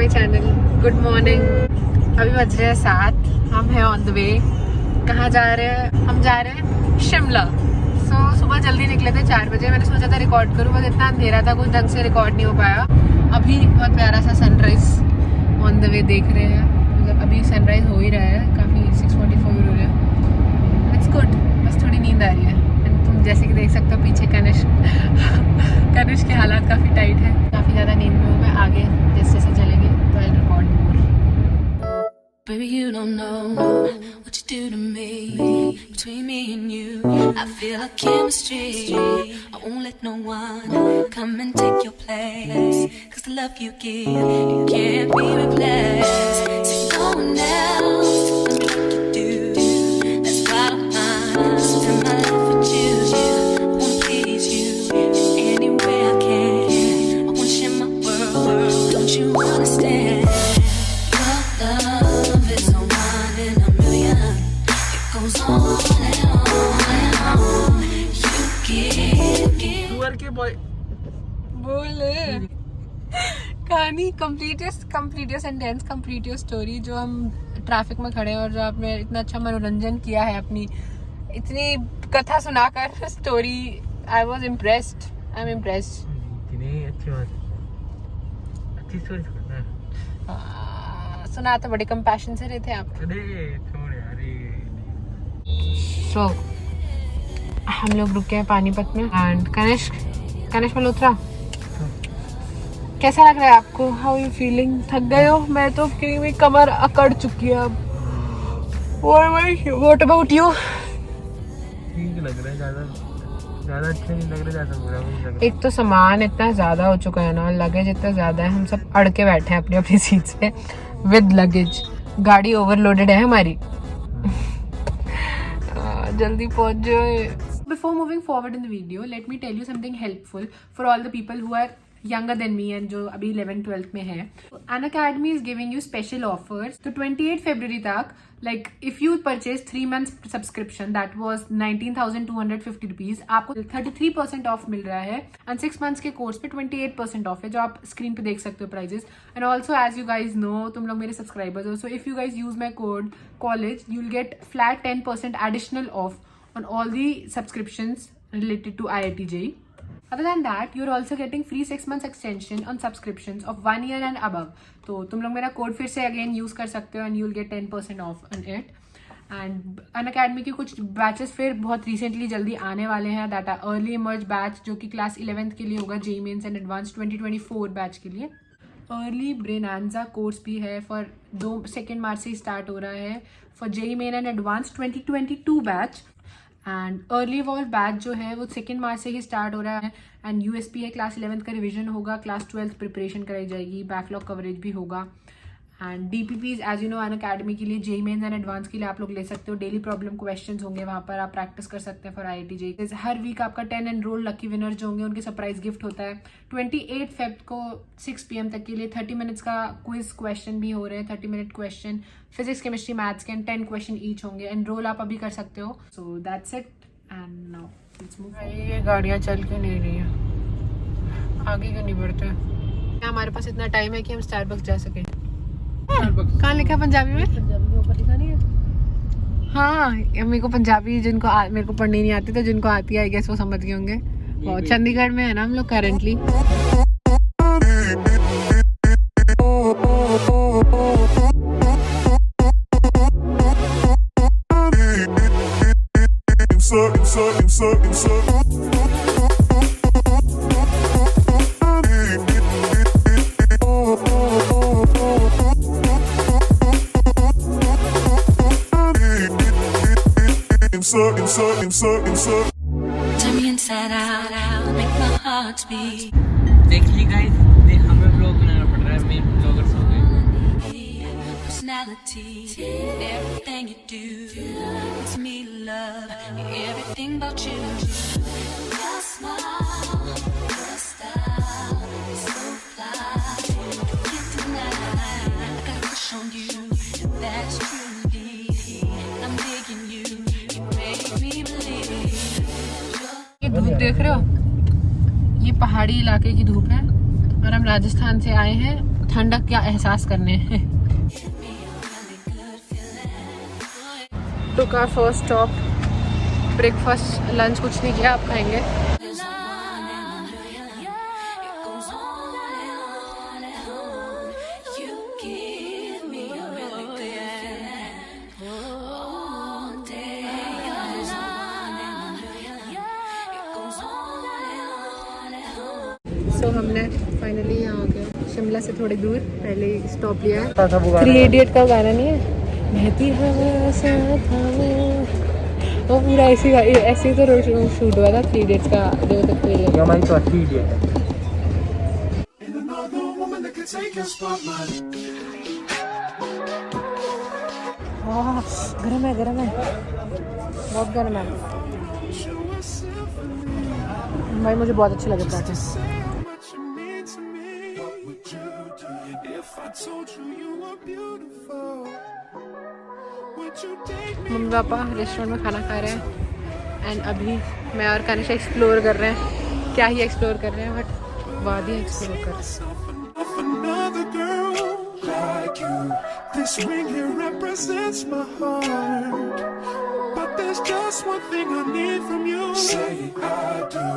Channel. Good morning. अभी बज रहे हैं 7। हम हैं ऑन द वे। कहाँ जा रहे हैं? हम जा रहे हैं शिमला। सुबह जल्दी निकले थे 4 बजे। मैंने सोचा था रिकॉर्ड करूँ, बस इतना अंधेरा था, कुछ ढंग से रिकॉर्ड नहीं हो पाया। अभी बहुत प्यारा सा सनराइज ऑन द वे देख रहे हैं। मतलब अभी सनराइज हो ही रहा है, काफ़ी 6:44 हो रहा है। It's good. बस थोड़ी नींद आ रही है। तुम जैसे कि देख सकते हो पीछे कनिष्क के हालात काफ़ी टाइट है। काफ़ी ज़्यादा नींद में हूँ मैं। आगे जैसे जैसे चलेंगे तो I record more. Baby, you don't know what you do to me. Between me and you, I feel like chemistry. I won't let no one come and take your place. 'Cause the love you give, it can't be replaced. See no one else to love me like you do. That's why I'm mine. Spend my life with you. I wanna please you in any way I can. I wanna share my world. Don't you understand? Your love is a one in a million. It goes on and on and on. You give. Tour के boy बोले कहानी complete your sentence, complete your story. जो हम traffic में खड़े हैं और जो आपने इतना अच्छा मनोरंजन किया है अपनी इतनी कथा सुनाकर story. I was impressed. I am impressed. इतनी अच्छी बात, अच्छी स्टोरी सुनना है। सुना तो बड़े कंपैशन से रहे थे आप। अरे छोड़ यार ये। सो हम लोग रुके हैं पानीपत में एंड कनिष्क मल्होत्रा, कैसा लग रहा है आपको? How you feeling? थक गए हो? मैं तो मेरी कमर अकड़ चुकी है अब। What about you? ठीक लग रहा है, ज़्यादा अच्छा नहीं लग रहा, ज़्यादा बुरा नहीं लग रहा। एक तो सामान इतना ज्यादा हो चुका है ना, लगेज इतना ज्यादा है, हम सब अड़ के बैठे हैं अपनी अपनी सीट्स पे विद लगेज। गाड़ी ओवरलोडेड है हमारी। जल्दी पहुंच जाओ। Before moving forward in the video, let me tell you something helpful for all the people who are younger than me and जो अभी 11th-12th में है। Unacademy is giving you special offers. तो 28 February तक, like if you purchase 3 months subscription that was 19,250 rupees, आपको 33% of मिल रहा है and 6 months के कोर्स पे 28% ऑफ है, जो आप स्क्रीन पे देख सकते हो prizes. And also as you guys know, तुम लोग मेरे सब्सक्राइबर्स हो, so if you guys use my code college you will get flat 10% additional off on all the subscriptions related to IIT JEE. Other than that, you're also getting free 6 months extension on subscriptions of 1 year and above. तो तुम लोग मेरा code फिर से again use कर सकते हो and you'll get 10% off on it. And Unacademy की कुछ बैचेस फिर बहुत रिसेंटली जल्दी आने वाले हैं, that are early emerge batch, जो कि क्लास 11th के लिए होगा, JEE mains and advance 2024 batch के लिए। अर्ली ब्रेनांजा कोर्स भी है फॉर 2 मार्च से स्टार्ट हो रहा है for JEE main and advance 2022 batch. And early evolve batch जो है वो 2 मार्च से ही स्टार्ट हो रहा है। एंड USP है, क्लास 11th का रिवीजन होगा, क्लास 12th प्रिपरेशन कराई जाएगी, बैकलॉग कवरेज भी होगा। And DPPs as you know Unacademy के लिए, JEE मेंस एंड एडवांस के लिए आप लोग ले सकते हो। डेली प्रॉब्लम क्वेश्चंस होंगे वहाँ पर, आप प्रैक्टिस कर सकते हैं फॉर IIT JEE। हर वीक आपका 10 एनरोल लकी विनर जो होंगे उनके सरप्राइज गिफ्ट होता है। 28 फेब को 6 PM तक के लिए 30 मिनट्स का क्विज क्वेश्चन भी हो रहे हैं, 30 minute question physics chemistry maths के, 10 क्वेश्चन ईच होंगे। एनरोल आप अभी कर सकते हो। So that's it and now let's move. ये गाड़ियाँ चल क्यों नहीं रही है? आगे क्यों नहीं बढ़ते? हमारे पास इतना टाइम है कि हम स्टारबक्स जा सकें। कहाँ लिखा है पंजाबी में? पंजाबी में ऊपर लिखा नहीं है। हाँ, मेरे को पंजाबी जिनको मेरे को पढ़नी नहीं आती, तो जिनको आती है आई गेस वो समझ गए होंगे। बहुत चंडीगढ़ में है ना हम लोग currently. Turn me inside out, make my heart beat. देख ली गाइस, देख हमें ब्लॉग बनाना पड़ रहा है, मेन ब्लॉगर्स हो गए। Personality, everything you do makes me love everything about you. Your smile, your style, so fly, can't deny. I got a crush on you, that's true. I'm digging you, you make me believe. ये धूप देख रहे हो? ये पहाड़ी इलाके की धूप है और हम राजस्थान से आए हैं ठंडक का एहसास करने हैं। Took our first stop, breakfast lunch कुछ नहीं किया, आप खाएंगे। तो हमने फाइनली यहाँ आ गए, शिमला से थोड़ी दूर पहले स्टॉप लिया है। 3 इडियट का गाना नहीं है, बहती हवा साथ हवा, वो पूरा ऐसे तो शूट हुआ था 3 इडियट्स का जो तक ये हमारी तो अच्छी इडियट है। गरम है, गरम है, बहुत गरम है भाई, मुझे बहुत अच्छा लग रहा है। मम्मी पापा रेस्टोरेंट में खाना खा रहे हैं एंड अभी मैं और कनिशा एक्सप्लोर कर रहे हैं। क्या ही एक्सप्लोर कर रहे हैं, बट वादी एक्सप्लोर कर रहे हैं। This ring here represents my heart, but there's just one thing I need from you. Say I do,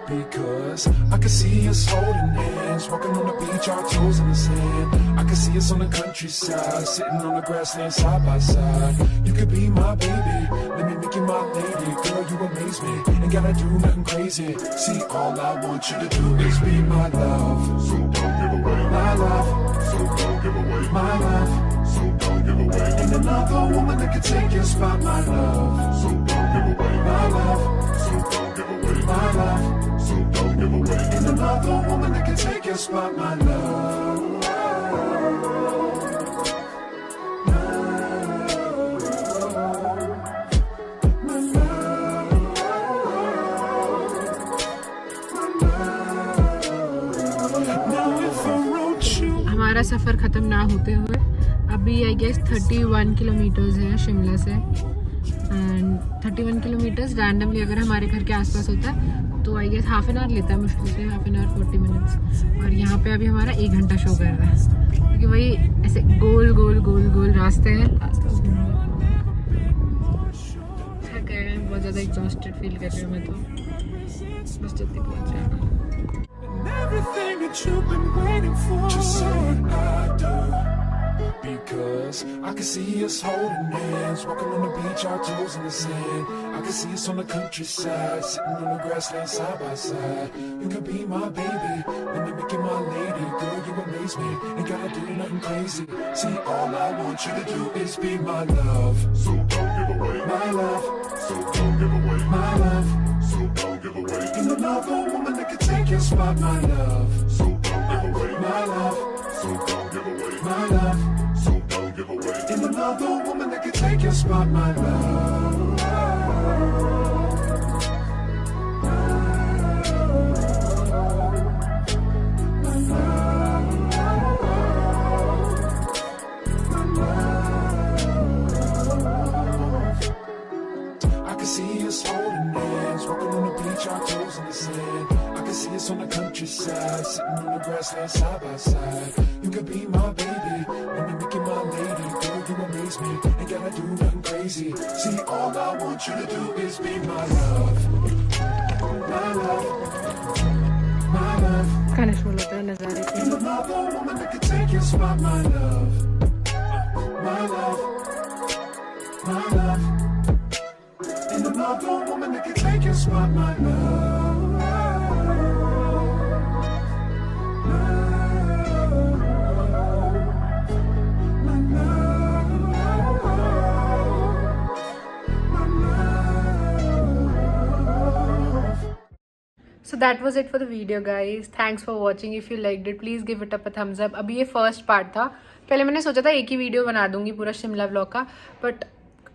because I can see us holding hands, walking on the beach, our toes in the sand. I can see us on the countryside, sitting on the grassland side by side. You could be my baby, let me make you my lady. Girl, you amaze me, ain't gotta do nothing crazy. See, all I want you to do is be my love. So don't give away my love. So don't give away my love. So don't give away. Ain't another woman that can take your spot, my love. So don't give away my love. So don't give away my love. So don't give away. Ain't another woman that can take your spot, my love. हमारा सफ़र ख़त्म ना होते हुए अभी I guess 31 kilometres है शिमला से, and 31 kilometres randomly अगर हमारे घर के आसपास होता है तो I guess half an hour लेता है, मुश्किल से हाफ एन आवर 40 मिनट्स। और यहाँ पे अभी हमारा 1 घंटा शो कर रहा है, क्योंकि वही ऐसे गोल गोल गोल गोल रास्ते हैं। थक गए हैं, बहुत ज़्यादा एग्जॉस्टेड फील कर रही हूँ मैं, तो बस जल्दी पहुँच रहे हैं। Everything that you've been waiting for. Just say I do, because I can see us holding hands, walking on the beach, our toes in the sand. I can see us on the countryside, sitting on the grassland side by side. You can be my baby, let me make you my lady. Girl, you amaze me, ain't gotta do nothing crazy. See, all I want you to do is be my love. So don't give away my love. So don't give away my love. So don't give away. Ain't another woman that can take your spot, my love. So don't give away my love. So don't give away my love. So don't give away. Ain't another woman that can take your spot, my love. I can see us holding hands, walking on the beach, our toes in the sand. I can see us on the countryside, sitting on the grassland side by side. You could be my baby, let me make you my lady. Girl, you amaze me, ain't gotta do nothing crazy. See, all I want you to do is be my love. My love. My love. Kanish बोल रहा है नज़ारे के। Ain't another woman that can take your spot, my love. My love. My love. Ain't another woman that can take your spot, my love. So that was it for the video guys. Thanks for watching. If you liked it, please give it up a thumbs up. अभी ये first part था, पहले मैंने सोचा था एक ही video बना दूंगी पूरा शिमला व्लॉग का, बट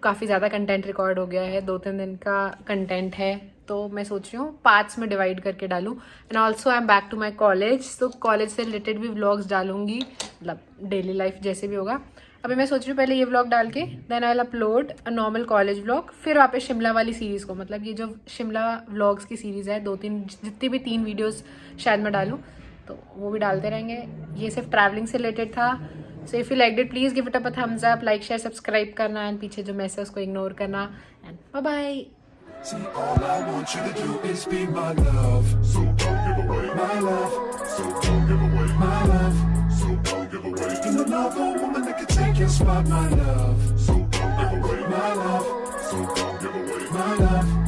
काफ़ी ज़्यादा कंटेंट रिकॉर्ड हो गया है, 2-3 दिन का कंटेंट है, तो मैं सोच रही हूँ पार्ट्स में डिवाइड करके डालूँ। And also I am back to my college, तो कॉलेज से रिलेटेड भी व्लॉग्स डालूंगी, मतलब डेली लाइफ जैसे भी होगा। अभी मैं सोच रही हूँ पहले ये व्लॉग डाल के then I will upload a normal college vlog, फिर वापस शिमला वाली सीरीज़ को, मतलब ये जो शिमला व्लॉग्स की सीरीज़ है 2-3 जितनी भी 3 वीडियोस शायद मैं डालूँ, तो वो भी डालते रहेंगे। ये सिर्फ ट्रैवलिंग से रिलेटेड था। So if you like it please give it a thumbs up, like share subscribe करना एंड पीछे जो मैसेज उसको इग्नोर करना and bye bye. See, all I want you to do is be my love. So don't give away my love. So don't give away my love. So don't give away. In another woman that can take your spot, my love. So don't give away my love. So don't give away my love.